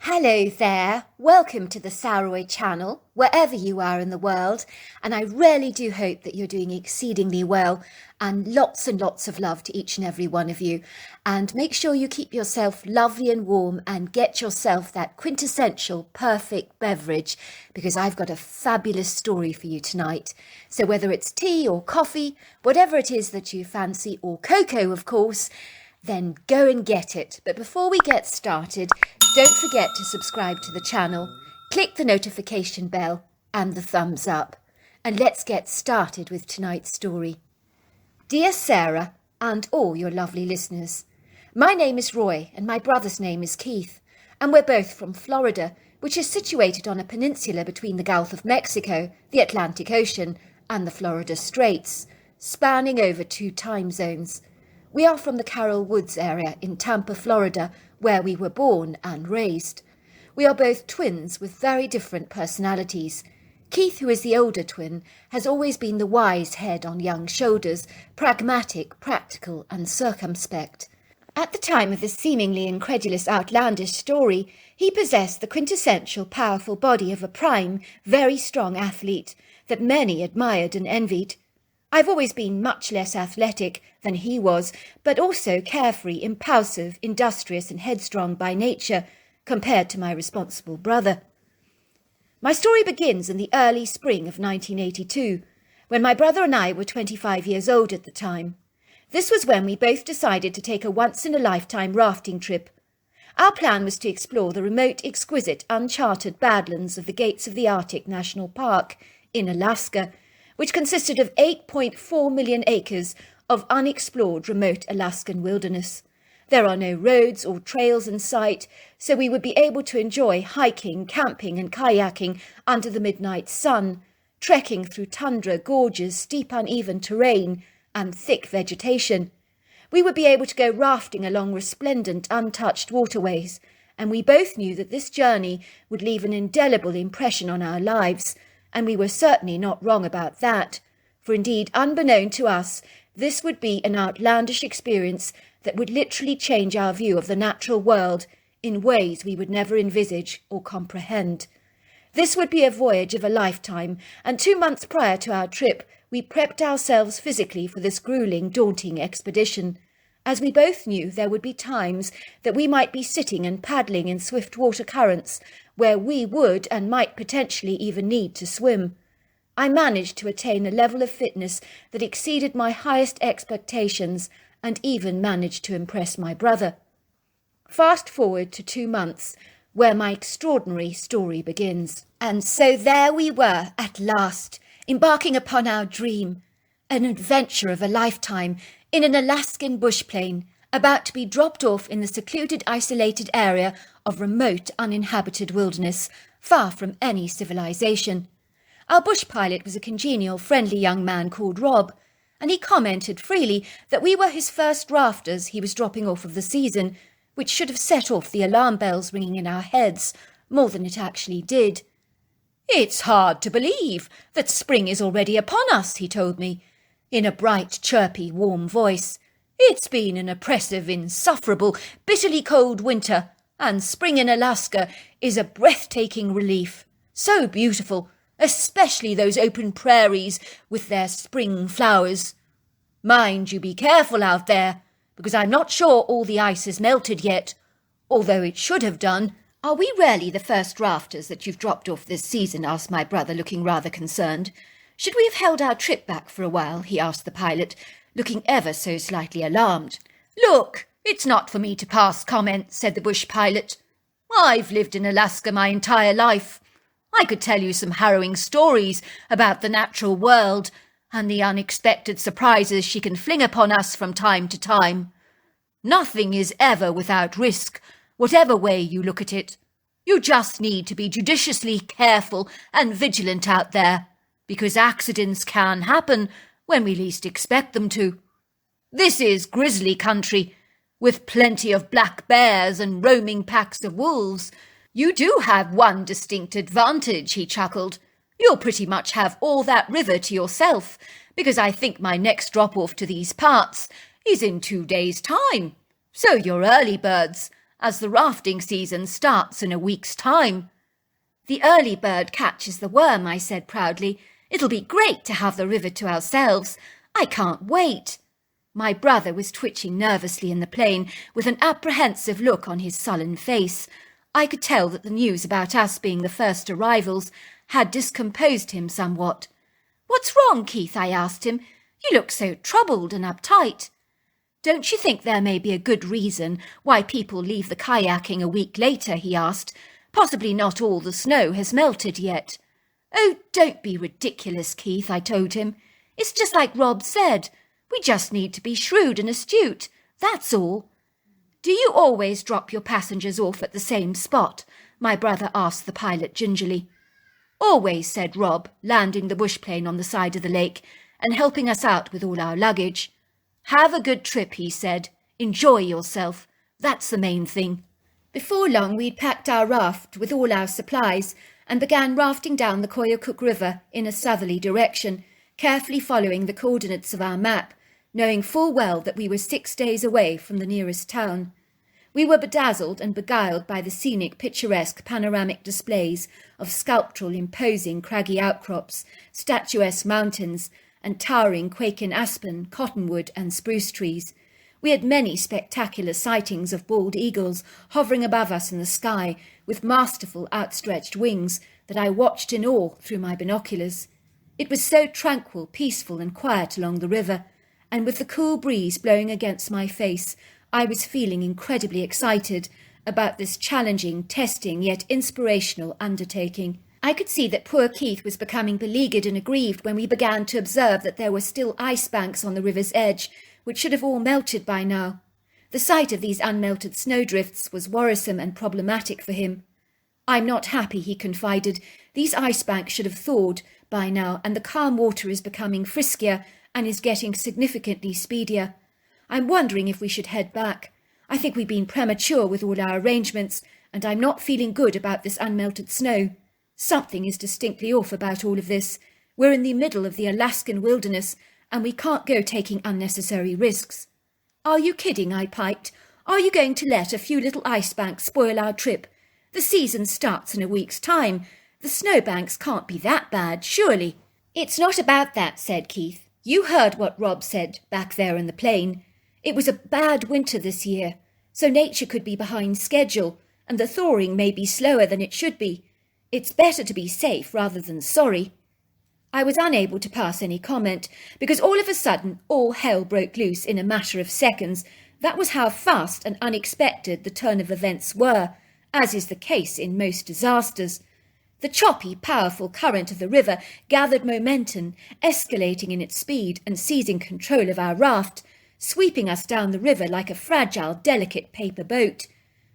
Hello there, welcome to the Saroy channel, wherever you are in the world, and I really do hope that you're doing exceedingly well, and lots of love to each and every one of you. And make sure you keep yourself lovely and warm and get yourself that quintessential perfect beverage, because I've got a fabulous story for you tonight. So whether it's tea or coffee, whatever it is that you fancy, or cocoa of course, then go and get it. But before we get started, don't forget to subscribe to the channel, click the notification bell and the thumbs up. And let's get started with tonight's story. Dear Sarah and all your lovely listeners, my name is Roy and my brother's name is Keith, and we're both from Florida, which is situated on a peninsula between the Gulf of Mexico, the Atlantic Ocean and the Florida Straits, spanning over 2 time zones. We are from the Carroll Woods area in Tampa, Florida, where we were born and raised. We are both twins with very different personalities. Keith, who is the older twin, has always been the wise head on young shoulders, pragmatic, practical and circumspect. At the time of this seemingly incredulous, outlandish story, he possessed the quintessential powerful body of a prime, very strong athlete that many admired and envied. I've always been much less athletic than he was, but also carefree, impulsive, industrious and headstrong by nature, compared to my responsible brother. My story begins in the early spring of 1982, when my brother and I were 25 years old at the time. This was when we both decided to take a once-in-a-lifetime rafting trip. Our plan was to explore the remote, exquisite, uncharted badlands of the Gates of the Arctic National Park in Alaska, which consisted of 8.4 million acres of unexplored remote Alaskan wilderness. There are no roads or trails in sight, so we would be able to enjoy hiking, camping and kayaking under the midnight sun, trekking through tundra, gorges, steep uneven terrain and thick vegetation. We would be able to go rafting along resplendent, untouched waterways, and we both knew that this journey would leave an indelible impression on our lives, and we were certainly not wrong about that, for indeed, unbeknown to us, this would be an outlandish experience that would literally change our view of the natural world in ways we would never envisage or comprehend. This would be a voyage of a lifetime, and 2 months prior to our trip, we prepped ourselves physically for this grueling, daunting expedition, as we both knew there would be times that we might be sitting and paddling in swift water currents, where we would and might potentially even need to swim. I managed to attain a level of fitness that exceeded my highest expectations and even managed to impress my brother. Fast forward to 2 months, where my extraordinary story begins. And so there we were at last, embarking upon our dream, an adventure of a lifetime in an Alaskan bush plain, about to be dropped off in the secluded, isolated area of remote, uninhabited wilderness, far from any civilization. Our bush pilot was a congenial, friendly young man called Rob, and he commented freely that we were his first rafters he was dropping off of the season, which should have set off the alarm bells ringing in our heads, more than it actually did. "It's hard to believe that spring is already upon us," he told me, in a bright, chirpy, warm voice. "It's been an oppressive, insufferable, bitterly cold winter, and spring in Alaska is a breathtaking relief. So beautiful, especially those open prairies with their spring flowers. Mind you be careful out there, because I'm not sure all the ice has melted yet, although it should have done." "Are we really the first rafters that you've dropped off this season?" asked my brother, looking rather concerned. "Should we have held our trip back for a while?" he asked the pilot, looking ever so slightly alarmed. "Look, it's not for me to pass comment," said the bush pilot. "I've lived in Alaska my entire life. I could tell you some harrowing stories about the natural world and the unexpected surprises she can fling upon us from time to time. Nothing is ever without risk, whatever way you look at it. You just need to be judiciously careful and vigilant out there, because accidents can happen when we least expect them to. This is grizzly country, with plenty of black bears and roaming packs of wolves. You do have one distinct advantage," he chuckled. "You'll pretty much have all that river to yourself, because I think my next drop-off to these parts is in 2 days' time. So you're early birds, as the rafting season starts in a week's time." "The early bird catches the worm," I said proudly. "It'll be great to have the river to ourselves. I can't wait." My brother was twitching nervously in the plane, with an apprehensive look on his sullen face. I could tell that the news about us being the first arrivals had discomposed him somewhat. "What's wrong, Keith?" I asked him. "You look so troubled and uptight." "Don't you think there may be a good reason why people leave the kayaking a week later?" he asked. "Possibly not all the snow has melted yet." "Oh, don't be ridiculous, Keith," I told him. "It's just like Rob said. We just need to be shrewd and astute, that's all." "Do you always drop your passengers off at the same spot?" my brother asked the pilot gingerly. "Always," said Rob, landing the bushplane on the side of the lake and helping us out with all our luggage. "Have a good trip," he said. "Enjoy yourself. That's the main thing." Before long we'd packed our raft with all our supplies and began rafting down the Koyukuk River in a southerly direction, carefully following the coordinates of our map, knowing full well that we were 6 days away from the nearest town. We were bedazzled and beguiled by the scenic, picturesque, panoramic displays of sculptural, imposing, craggy outcrops, statuesque mountains, and towering Quakin aspen, cottonwood, and spruce trees. We had many spectacular sightings of bald eagles hovering above us in the sky with masterful outstretched wings that I watched in awe through my binoculars. It was so tranquil, peaceful, and quiet along the river, and with the cool breeze blowing against my face, I was feeling incredibly excited about this challenging, testing, yet inspirational undertaking. I could see that poor Keith was becoming beleaguered and aggrieved when we began to observe that there were still ice banks on the river's edge, which should have all melted by now. The sight of these unmelted snowdrifts was worrisome and problematic for him. "I'm not happy," he confided. "These ice banks should have thawed by now, and the calm water is becoming friskier and is getting significantly speedier. I'm wondering if we should head back. I think we've been premature with all our arrangements, and I'm not feeling good about this unmelted snow. Something is distinctly off about all of this. We're in the middle of the Alaskan wilderness, and we can't go taking unnecessary risks." "Are you kidding?" I piped. "Are you going to let a few little ice banks spoil our trip? The season starts in a week's time. The snowbanks can't be that bad, surely." "It's not about that," said Keith. "You heard what Rob said back there in the plane. It was a bad winter this year, so nature could be behind schedule, and the thawing may be slower than it should be. It's better to be safe rather than sorry." I was unable to pass any comment, because all of a sudden all hell broke loose in a matter of seconds. That was how fast and unexpected the turn of events were, as is the case in most disasters. The choppy, powerful current of the river gathered momentum, escalating in its speed and seizing control of our raft, sweeping us down the river like a fragile, delicate paper boat.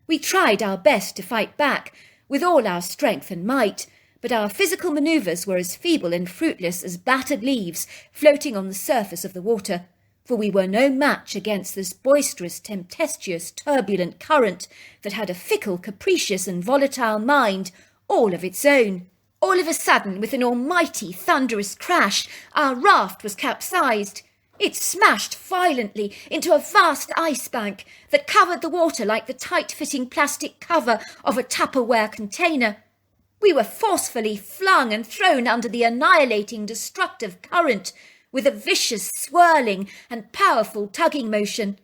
We tried our best to fight back with all our strength and might, but our physical manoeuvres were as feeble and fruitless as battered leaves floating on the surface of the water, for we were no match against this boisterous, tempestuous, turbulent current that had a fickle, capricious, and volatile mind all of its own. All of a sudden, with an almighty, thunderous crash, our raft was capsized. It smashed violently into a vast ice bank that covered the water like the tight-fitting plastic cover of a Tupperware container. We were forcefully flung and thrown under the annihilating, destructive current with a vicious, swirling and powerful tugging motion.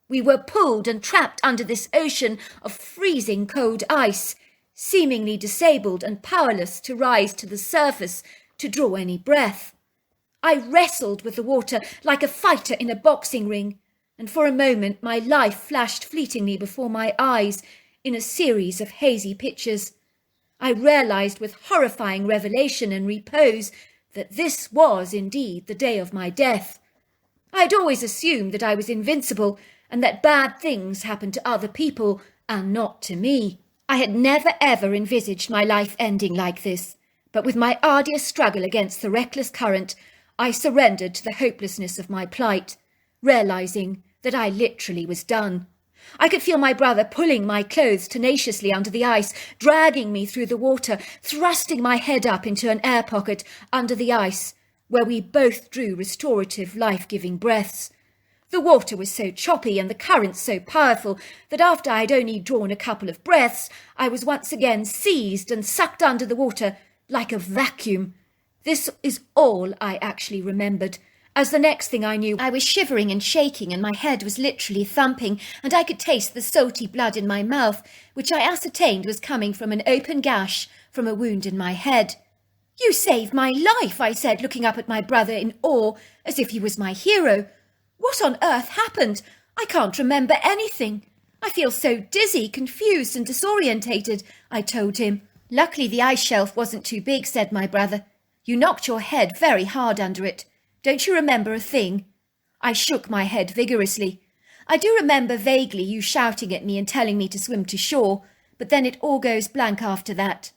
We were pulled and trapped under this ocean of freezing cold ice, seemingly disabled and powerless to rise to the surface to draw any breath. I wrestled with the water like a fighter in a boxing ring, and for a moment my life flashed fleetingly before my eyes in a series of hazy pictures. I realized with horrifying revelation and repose that this was indeed the day of my death. I had always assumed that I was invincible and that bad things happened to other people and not to me. I had never ever envisaged my life ending like this, but with my arduous struggle against the reckless current, I surrendered to the hopelessness of my plight, realizing that I literally was done. I could feel my brother pulling my clothes tenaciously under the ice, dragging me through the water, thrusting my head up into an air pocket under the ice, where we both drew restorative, life-giving breaths. The water was so choppy and the currents so powerful that after I had only drawn a couple of breaths, I was once again seized and sucked under the water like a vacuum. This is all I actually remembered, as the next thing I knew, I was shivering and shaking and my head was literally thumping, and I could taste the salty blood in my mouth, which I ascertained was coming from an open gash from a wound in my head. "You saved my life," I said, looking up at my brother in awe, as if he was my hero. "What on earth happened? I can't remember anything. I feel so dizzy, confused and disorientated," I told him. "Luckily the ice shelf wasn't too big," said my brother. "You knocked your head very hard under it. Don't you remember a thing?" I shook my head vigorously. "I do remember vaguely you shouting at me and telling me to swim to shore, but then it all goes blank after that."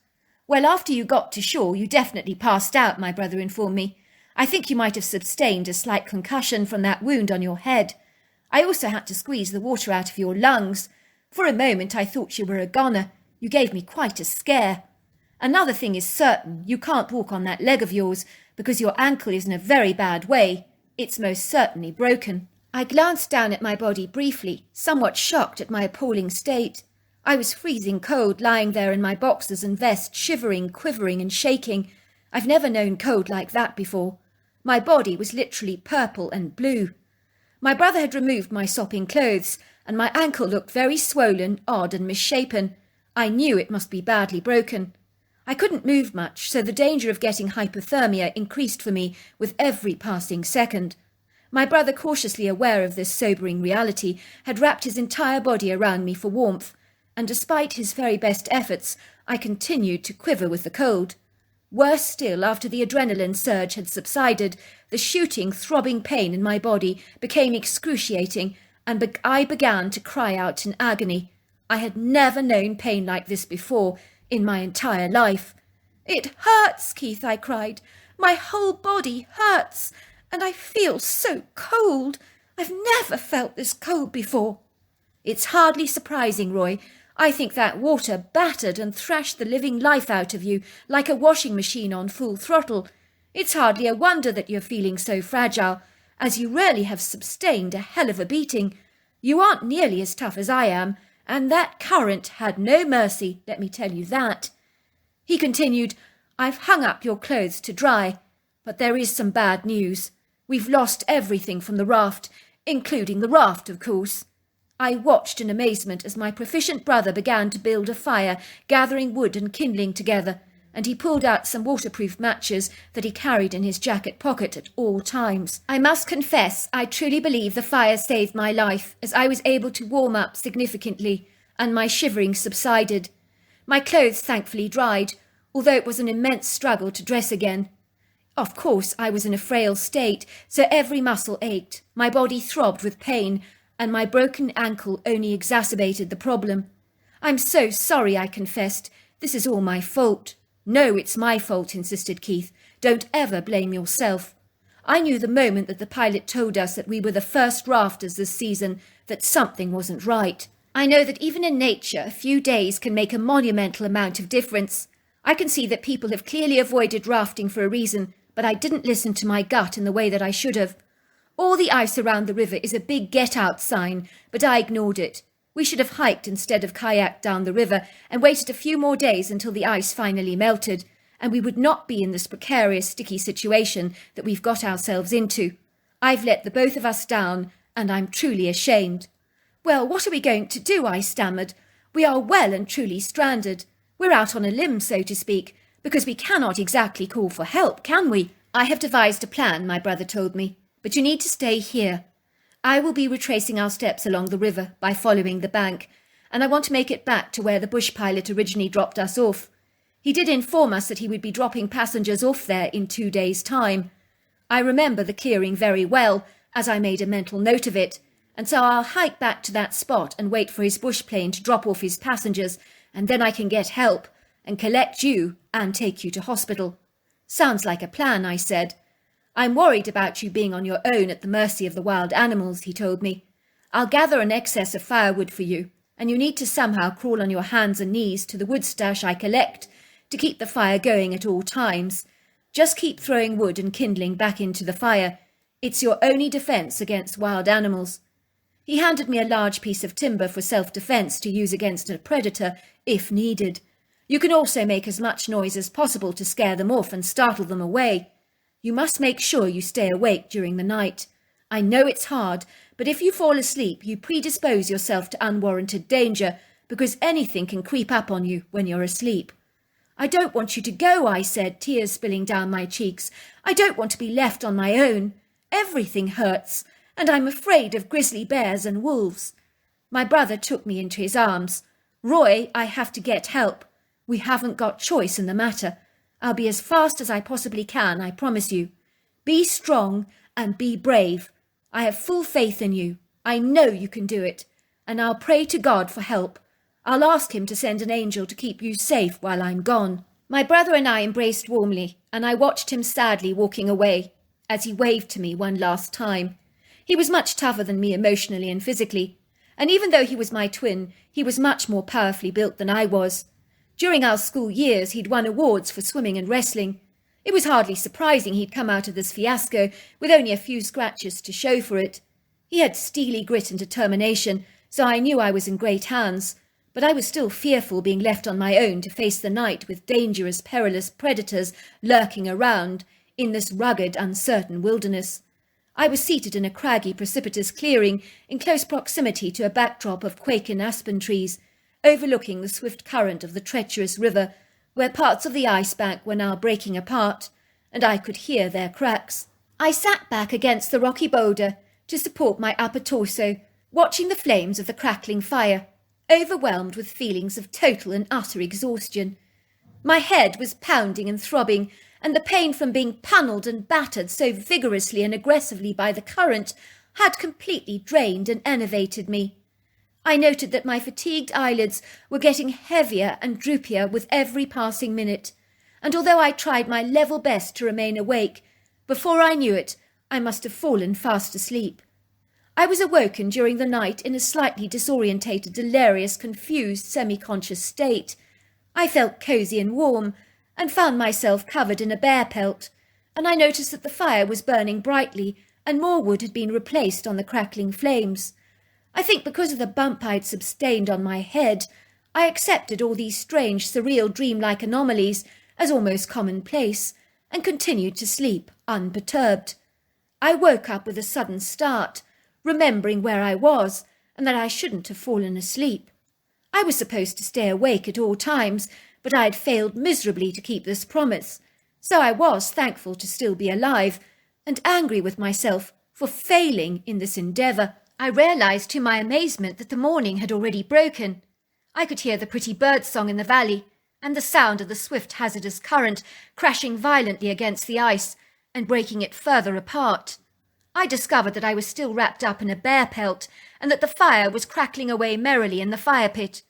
"Well, after you got to shore, you definitely passed out," my brother informed me. "I think you might have sustained a slight concussion from that wound on your head. I also had to squeeze the water out of your lungs. For a moment I thought you were a goner. You gave me quite a scare. Another thing is certain, you can't walk on that leg of yours because your ankle is in a very bad way. It's most certainly broken." I glanced down at my body briefly, somewhat shocked at my appalling state. I was freezing cold, lying there in my boxers and vest, shivering, quivering and shaking. I've never known cold like that before. My body was literally purple and blue. My brother had removed my sopping clothes, and my ankle looked very swollen, odd and misshapen. I knew it must be badly broken. I couldn't move much, so the danger of getting hypothermia increased for me with every passing second. My brother, cautiously aware of this sobering reality, had wrapped his entire body around me for warmth, and despite his very best efforts, I continued to quiver with the cold. Worse still, after the adrenaline surge had subsided, the shooting, throbbing pain in my body became excruciating, and I began to cry out in agony. I had never known pain like this before in my entire life. "It hurts, Keith," I cried. "My whole body hurts, and I feel so cold. I've never felt this cold before." "It's hardly surprising, Roy. I think that water battered and thrashed the living life out of you like a washing machine on full throttle. It's hardly a wonder that you're feeling so fragile, as you really have sustained a hell of a beating. You aren't nearly as tough as I am, and that current had no mercy, let me tell you that." He continued, "I've hung up your clothes to dry, but there is some bad news. We've lost everything from the raft, including the raft, of course." I watched in amazement as my proficient brother began to build a fire, gathering wood and kindling together, and he pulled out some waterproof matches that he carried in his jacket pocket at all times. I must confess, I truly believe the fire saved my life, as I was able to warm up significantly, and my shivering subsided. My clothes thankfully dried, although it was an immense struggle to dress again. Of course, I was in a frail state, so every muscle ached, my body throbbed with pain, and my broken ankle only exacerbated the problem. "I'm so sorry," I confessed. "This is all my fault." "No, it's my fault," insisted Keith. "Don't ever blame yourself. I knew the moment that the pilot told us that we were the first rafters this season that something wasn't right. I know that even in nature, a few days can make a monumental amount of difference. I can see that people have clearly avoided rafting for a reason, but I didn't listen to my gut in the way that I should have. All the ice around the river is a big get-out sign, but I ignored it. We should have hiked instead of kayaked down the river and waited a few more days until the ice finally melted, and we would not be in this precarious, sticky situation that we've got ourselves into. I've let the both of us down, and I'm truly ashamed." "Well, what are we going to do?" I stammered. "We are well and truly stranded. We're out on a limb, so to speak, because we cannot exactly call for help, can we?" "I have devised a plan," my brother told me, "but you need to stay here. I will be retracing our steps along the river by following the bank, and I want to make it back to where the bush pilot originally dropped us off. He did inform us that he would be dropping passengers off there in 2 days' time. I remember the clearing very well, as I made a mental note of it, and so I'll hike back to that spot and wait for his bush plane to drop off his passengers, and then I can get help and collect you and take you to hospital." "Sounds like a plan," I said. "I'm worried about you being on your own at the mercy of the wild animals," he told me. "I'll gather an excess of firewood for you, and you need to somehow crawl on your hands and knees to the wood stash I collect to keep the fire going at all times. Just keep throwing wood and kindling back into the fire. It's your only defence against wild animals. He handed me a large piece of timber for self-defence to use against a predator, if needed. You can also make as much noise as possible to scare them off and startle them away. You must make sure you stay awake during the night. I know it's hard, but if you fall asleep, you predispose yourself to unwarranted danger, because anything can creep up on you when you're asleep. I don't want you to go, I said, tears spilling down my cheeks. I don't want to be left on my own. Everything hurts, and I'm afraid of grizzly bears and wolves. My brother took me into his arms. Roy, I have to get help. We haven't got choice in the matter. I'll be as fast as I possibly can, I promise you. Be strong and be brave. I have full faith in you. I know you can do it, and I'll pray to God for help. I'll ask him to send an angel to keep you safe while I'm gone. My brother and I embraced warmly, and I watched him sadly walking away as he waved to me one last time. He was much tougher than me emotionally and physically, and even though he was my twin, he was much more powerfully built than I was. During our school years, he'd won awards for swimming and wrestling. It was hardly surprising he'd come out of this fiasco with only a few scratches to show for it. He had steely grit and determination, so I knew I was in great hands. But I was still fearful being left on my own to face the night with dangerous, perilous predators lurking around in this rugged, uncertain wilderness. I was seated in a craggy, precipitous clearing in close proximity to a backdrop of quaking aspen trees, overlooking the swift current of the treacherous river, where parts of the ice bank were now breaking apart, and I could hear their cracks. I sat back against the rocky boulder to support my upper torso, watching the flames of the crackling fire, overwhelmed with feelings of total and utter exhaustion. My head was pounding and throbbing, and the pain from being pummelled and battered so vigorously and aggressively by the current had completely drained and enervated me. I noted that my fatigued eyelids were getting heavier and droopier with every passing minute, and although I tried my level best to remain awake, before I knew it, I must have fallen fast asleep. I was awoken during the night in a slightly disorientated, delirious, confused, semi-conscious state. I felt cosy and warm, and found myself covered in a bear pelt, and I noticed that the fire was burning brightly, and more wood had been replaced on the crackling flames. I think because of the bump I'd sustained on my head, I accepted all these strange, surreal, dreamlike anomalies as almost commonplace, and continued to sleep unperturbed. I woke up with a sudden start, remembering where I was, and that I shouldn't have fallen asleep. I was supposed to stay awake at all times, but I had failed miserably to keep this promise, so I was thankful to still be alive, and angry with myself for failing in this endeavour. I realised to my amazement that the morning had already broken. I could hear the pretty bird song in the valley, and the sound of the swift hazardous current crashing violently against the ice and breaking it further apart. I discovered that I was still wrapped up in a bear pelt, and that the fire was crackling away merrily in the fire pit.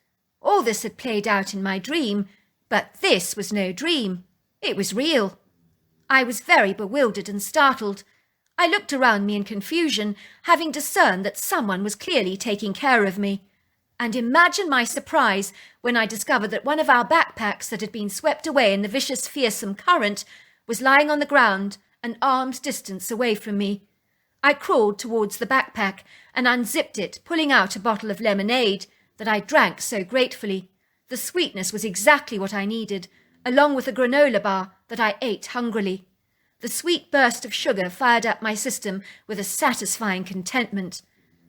All this had played out in my dream, but this was no dream. It was real. I was very bewildered and startled. I looked around me in confusion, having discerned that someone was clearly taking care of me. And imagine my surprise when I discovered that one of our backpacks that had been swept away in the vicious, fearsome current was lying on the ground an arm's distance away from me. I crawled towards the backpack and unzipped it, pulling out a bottle of lemonade that I drank so gratefully. The sweetness was exactly what I needed, along with a granola bar that I ate hungrily. The sweet burst of sugar fired up my system with a satisfying contentment.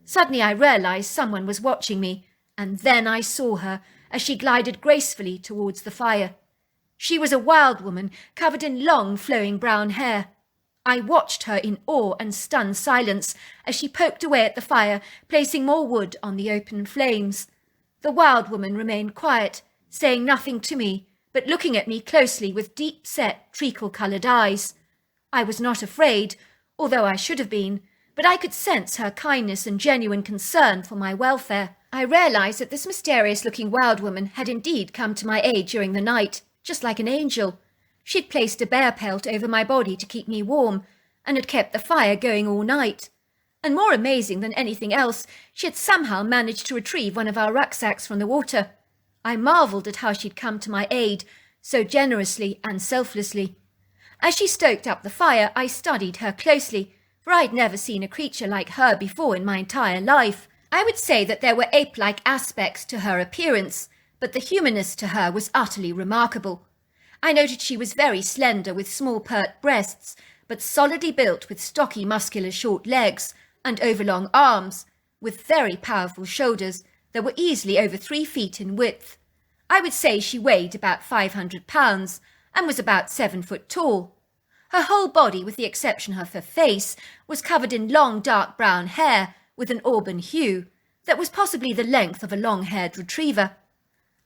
Suddenly I realised someone was watching me, and then I saw her as she glided gracefully towards the fire. She was a wild woman covered in long, flowing brown hair. I watched her in awe and stunned silence as she poked away at the fire, placing more wood on the open flames. The wild woman remained quiet, saying nothing to me, but looking at me closely with deep-set, treacle-coloured eyes. I was not afraid, although I should have been, but I could sense her kindness and genuine concern for my welfare. I realised that this mysterious-looking wild woman had indeed come to my aid during the night, just like an angel. She'd placed a bear pelt over my body to keep me warm, and had kept the fire going all night. And more amazing than anything else, she had somehow managed to retrieve one of our rucksacks from the water. I marvelled at how she'd come to my aid, so generously and selflessly. As she stoked up the fire, I studied her closely, for I'd never seen a creature like her before in my entire life. I would say that there were ape-like aspects to her appearance, but the humanness to her was utterly remarkable. I noted she was very slender with small pert breasts, but solidly built with stocky muscular short legs and overlong arms, with very powerful shoulders that were easily over 3 feet in width. I would say she weighed about 500 pounds and was about 7 foot tall. Her whole body, with the exception of her face, was covered in long dark brown hair with an auburn hue that was possibly the length of a long-haired retriever.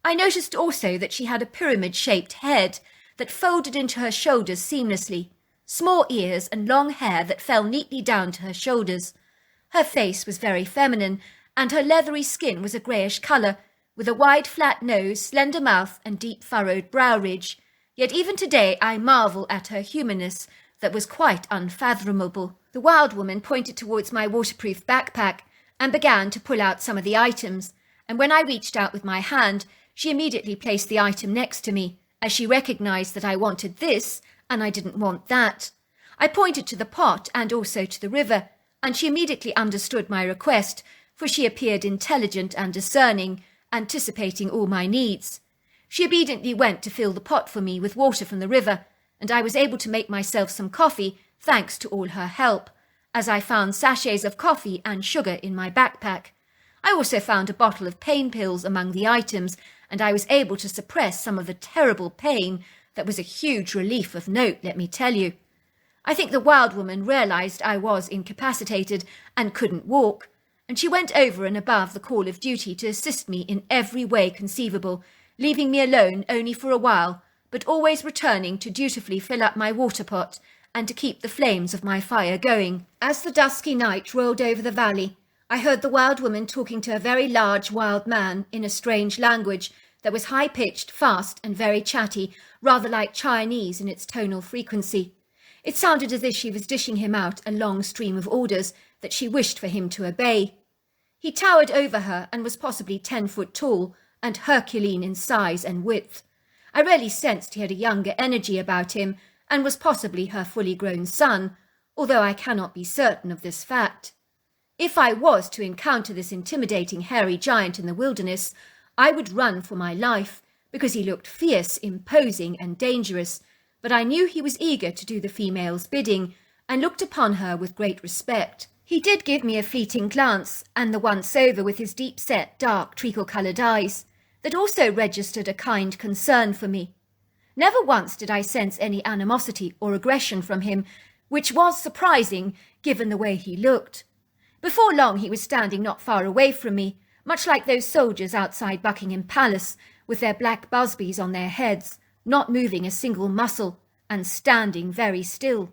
I noticed also that she had a pyramid-shaped head that folded into her shoulders seamlessly, small ears and long hair that fell neatly down to her shoulders. Her face was very feminine, and her leathery skin was a greyish colour, with a wide flat nose, slender mouth and deep furrowed brow ridge. Yet even today I marvel at her humanness that was quite unfathomable. The wild woman pointed towards my waterproof backpack and began to pull out some of the items, and when I reached out with my hand, she immediately placed the item next to me, as she recognised that I wanted this and I didn't want that. I pointed to the pot and also to the river, and she immediately understood my request, for she appeared intelligent and discerning, anticipating all my needs. She obediently went to fill the pot for me with water from the river, and I was able to make myself some coffee thanks to all her help, as I found sachets of coffee and sugar in my backpack. I also found a bottle of pain pills among the items, and I was able to suppress some of the terrible pain that was a huge relief of note, let me tell you. I think the wild woman realised I was incapacitated and couldn't walk, and she went over and above the call of duty to assist me in every way conceivable, leaving me alone only for a while, but always returning to dutifully fill up my water pot and to keep the flames of my fire going. As the dusky night rolled over the valley, I heard the wild woman talking to a very large wild man in a strange language that was high-pitched, fast and very chatty, rather like Chinese in its tonal frequency. It sounded as if she was dishing him out a long stream of orders that she wished for him to obey. He towered over her and was possibly 10 foot tall and Herculean in size and width. I really sensed he had a younger energy about him and was possibly her fully grown son, although I cannot be certain of this fact. If I was to encounter this intimidating hairy giant in the wilderness, I would run for my life, because he looked fierce, imposing and dangerous, but I knew he was eager to do the female's bidding, and looked upon her with great respect. He did give me a fleeting glance, and the once over with his deep-set, dark, treacle-coloured eyes, that also registered a kind concern for me. Never once did I sense any animosity or aggression from him, which was surprising, given the way he looked. Before long he was standing not far away from me, much like those soldiers outside Buckingham Palace, with their black busbies on their heads, not moving a single muscle, and standing very still.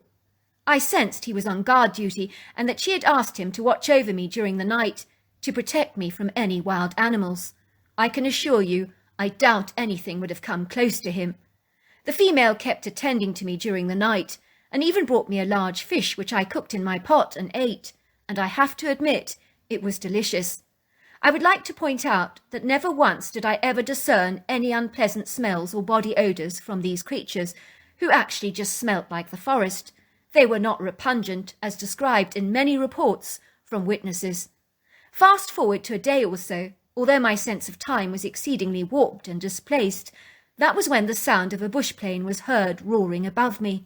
I sensed he was on guard duty, and that she had asked him to watch over me during the night, to protect me from any wild animals. I can assure you, I doubt anything would have come close to him. The female kept attending to me during the night, and even brought me a large fish which I cooked in my pot and ate, and I have to admit it was delicious. I would like to point out that never once did I ever discern any unpleasant smells or body odours from these creatures, who actually just smelt like the forest. They were not repugnant, as described in many reports from witnesses. Fast forward to a day or so, although my sense of time was exceedingly warped and displaced, that was when the sound of a bush plane was heard roaring above me.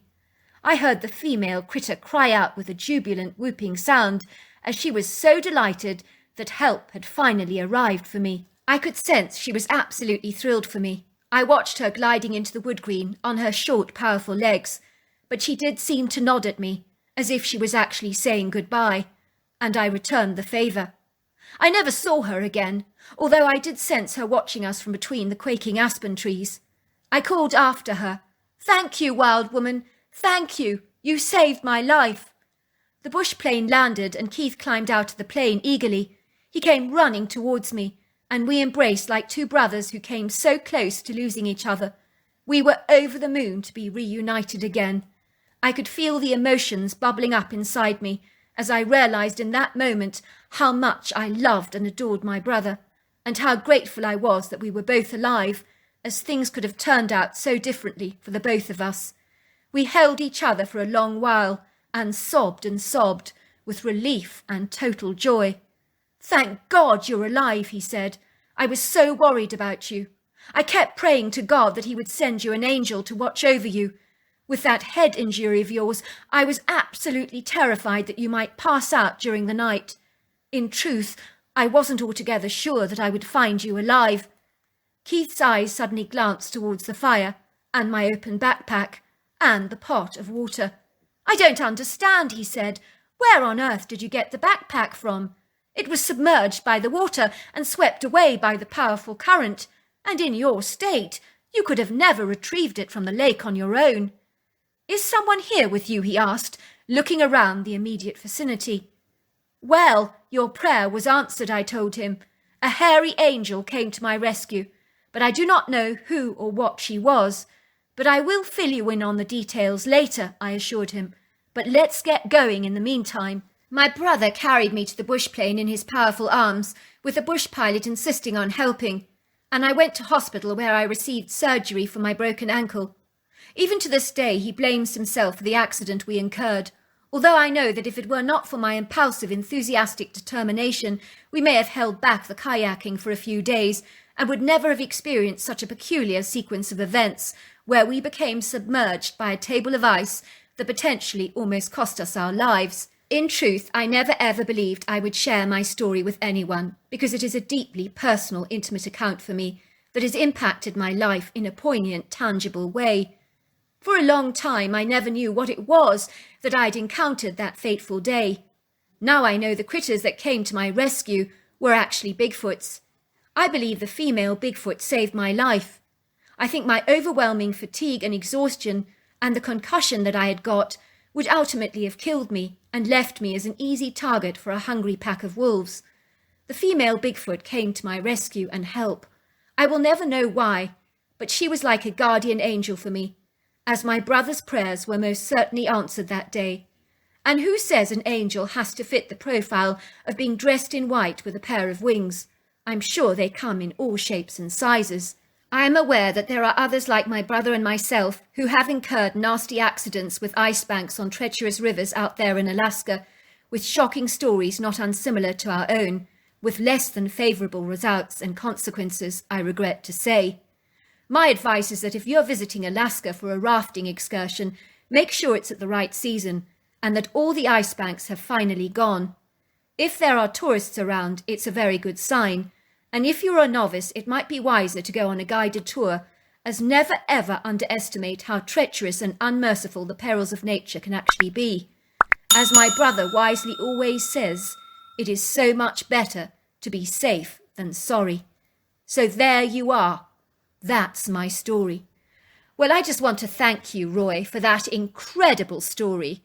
I heard the female critter cry out with a jubilant whooping sound, as she was so delighted that help had finally arrived for me. I could sense she was absolutely thrilled for me. I watched her gliding into the wood green on her short, powerful legs, but she did seem to nod at me, as if she was actually saying goodbye, and I returned the favour. I never saw her again, although I did sense her watching us from between the quaking aspen trees. I called after her, "Thank you, wild woman, thank you, you saved my life." The bush plane landed and Keith climbed out of the plane eagerly. He came running towards me, and we embraced like two brothers who came so close to losing each other. We were over the moon to be reunited again. I could feel the emotions bubbling up inside me as I realised in that moment how much I loved and adored my brother, and how grateful I was that we were both alive, as things could have turned out so differently for the both of us. We held each other for a long while, and sobbed with relief and total joy. "Thank God you're alive," he said. "I was so worried about you. I kept praying to God that he would send you an angel to watch over you. With that head injury of yours, I was absolutely terrified that you might pass out during the night. In truth, I wasn't altogether sure that I would find you alive." Keith's eyes suddenly glanced towards the fire, and my open backpack, and the pot of water. "I don't understand," he said. "Where on earth did you get the backpack from? It was submerged by the water and swept away by the powerful current, and in your state, you could have never retrieved it from the lake on your own." "Is someone here with you?" he asked, looking around the immediate vicinity. "Well, your prayer was answered," I told him. "A hairy angel came to my rescue, but I do not know who or what she was. But I will fill you in on the details later," I assured him. "But let's get going in the meantime." My brother carried me to the bush plane in his powerful arms, with the bush pilot insisting on helping, and I went to hospital where I received surgery for my broken ankle. Even to this day he blames himself for the accident we incurred, although I know that if it were not for my impulsive, enthusiastic determination, we may have held back the kayaking for a few days and would never have experienced such a peculiar sequence of events where we became submerged by a table of ice that potentially almost cost us our lives. In truth, I never ever believed I would share my story with anyone, because it is a deeply personal, intimate account for me that has impacted my life in a poignant, tangible way. For a long time, I never knew what it was that I'd encountered that fateful day. Now I know the critters that came to my rescue were actually Bigfoots. I believe the female Bigfoot saved my life. I think my overwhelming fatigue and exhaustion and the concussion that I had got would ultimately have killed me and left me as an easy target for a hungry pack of wolves. The female Bigfoot came to my rescue and help. I will never know why, but she was like a guardian angel for me, as my brother's prayers were most certainly answered that day. And who says an angel has to fit the profile of being dressed in white with a pair of wings? I'm sure they come in all shapes and sizes. I am aware that there are others like my brother and myself who have incurred nasty accidents with ice banks on treacherous rivers out there in Alaska, with shocking stories not unsimilar to our own, with less than favourable results and consequences, I regret to say. My advice is that if you're visiting Alaska for a rafting excursion, make sure it's at the right season, and that all the ice banks have finally gone. If there are tourists around, it's a very good sign. And if you're a novice, it might be wiser to go on a guided tour, as never ever underestimate how treacherous and unmerciful the perils of nature can actually be. As my brother wisely always says, it is so much better to be safe than sorry. So there you are. That's my story. Well, I just want to thank you, Roy, for that incredible story.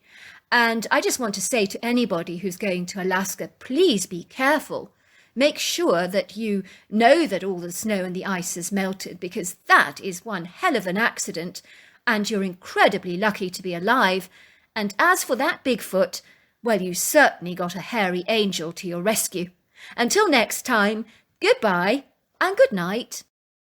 And I just want to say to anybody who's going to Alaska, please be careful. Make sure that you know that all the snow and the ice has melted, because that is one hell of an accident, and you're incredibly lucky to be alive. And as for that Bigfoot, well, you certainly got a hairy angel to your rescue. Until next time, goodbye and good night.